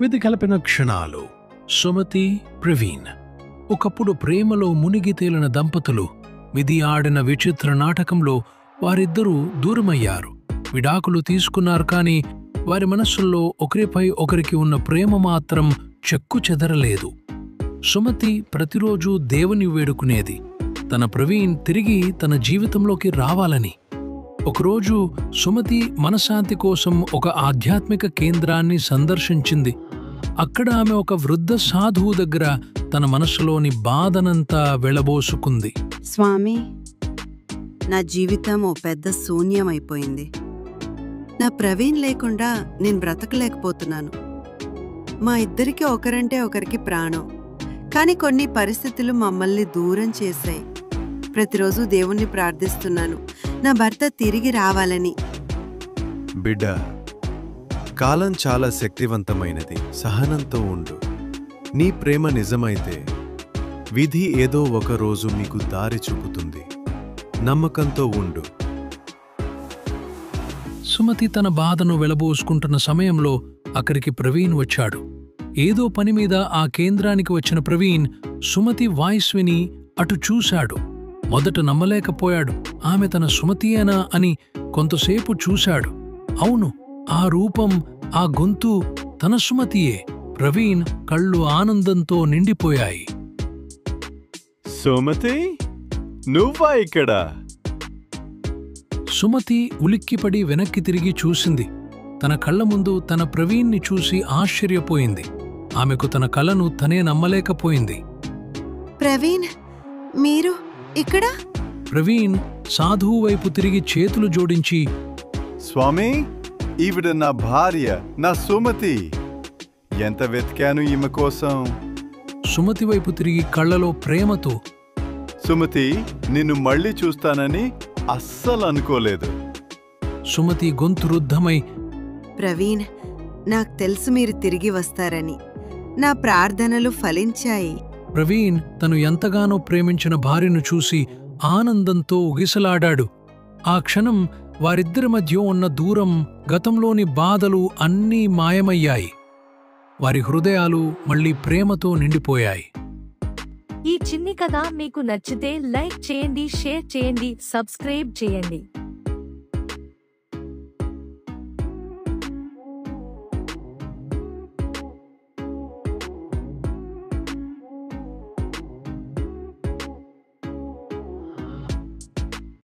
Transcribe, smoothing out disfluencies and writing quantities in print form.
విధి కలిపిన క్షణాలు. సుమతి, ప్రవీణ్ ఒకప్పుడు ప్రేమలో మునిగి తేలిన దంపతులు. విధి ఆడిన విచిత్ర నాటకంలో వారిద్దరూ దూరమయ్యారు. విడాకులు తీసుకున్నారు, కానీ వారి మనస్సుల్లో ఒకరిపై ఒకరికి ఉన్న ప్రేమ మాత్రం చెక్కు చెదరలేదు. సుమతి ప్రతిరోజూ దేవుని వేడుకునేది, తన ప్రవీణ్ తిరిగి తన జీవితంలోకి రావాలని. ఒకరోజు సుమతి మనశ్శాంతి కోసం ఒక ఆధ్యాత్మిక కేంద్రాన్ని సందర్శించింది. అక్కడ ఆమె ఒక వృద్ధ సాధువు దగ్గర తన మనస్సులోని బాధనంతా వెళ్లబోసుకుంది. స్వామి, నా జీవితం ఓ పెద్ద శూన్యమైపోయింది. నా ప్రవీణ్ లేకుండా నేను బ్రతకలేకపోతున్నాను. మా ఇద్దరికి ఒకరంటే ఒకరికి ప్రాణం, కానీ కొన్ని పరిస్థితులు మమ్మల్ని దూరం చేశాయి. ప్రతిరోజు దేవుణ్ణి ప్రార్థిస్తున్నాను, నా భర్త తిరిగి రావాలని. బిడ్డ, కాలం చాలా శక్తివంతమైనది. సహనంతో ఉండు. నీ ప్రేమ నిజమైతే విధి ఏదో ఒక రోజు మీకు దారి చూపుతుంది. నమ్మకంతో ఉండు. సుమతి తన బాధను వెళ్లబోసుకుంటున్న సమయంలో అక్కడికి ప్రవీణ్ వచ్చాడు. ఏదో పని మీద ఆ కేంద్రానికి వచ్చిన ప్రవీణ్ సుమతి వాయిస్ విని అటు చూశాడు. మొదట నమ్మలేకపోయాడు. ఆమె తన సుమతియేనా అని కొంతసేపు చూశాడు. అవును, ఆ రూపం, ఆ గొంతు తన సుమతియే. ప్రవీణ్ కళ్ళు ఆనందంతో నిండిపోయాయి. సుమతి, నువ్వా ఇక్కడ? సుమతి ఉలిక్కిపడి వెనక్కి తిరిగి చూసింది. తన కళ్ల ముందు తన ప్రవీణ్ని చూసి ఆశ్చర్యపోయింది. ఆమెకు తన కలను తనే నమ్మలేకపోయింది. ప్రవీణ్, మీరు ఇక్కడ? ప్రవీణ్ సాధువు వైపు తిరిగి చేతులు జోడించి, స్వామి, ఈవిడ నా భార్య, నా సుమతి. ఎంత వెతికాను ఈమె కోసం. సుమతి వైపు తిరిగి కళ్లలో ప్రేమతో, సుమతి, నిన్ను మళ్ళీ చూస్తానని అస్సలు అనుకోలేదు. సుమతి గొంతు రుద్ధమై, ప్రవీణ్, నాకు తెలుసు మీరు తిరిగి వస్తారని. నా ప్రార్థనలు ఫలించాయి. ప్రవీణ్ తను ఎంతగానో ప్రేమించిన భార్యను చూసి ఆనందంతో ఉగిసలాడాడు. ఆ క్షణం వారిద్దరి మధ్య ఉన్న దూరం, గతంలోని బాధలు అన్నీ మాయమయ్యాయి. వారి హృదయాలు మళ్లీ ప్రేమతో నిండిపోయాయి. ఈ చిన్ని కథ మీకు నచ్చితే లైక్ చేయండి, షేర్ చేయండి, సబ్స్క్రైబ్ చేయండి.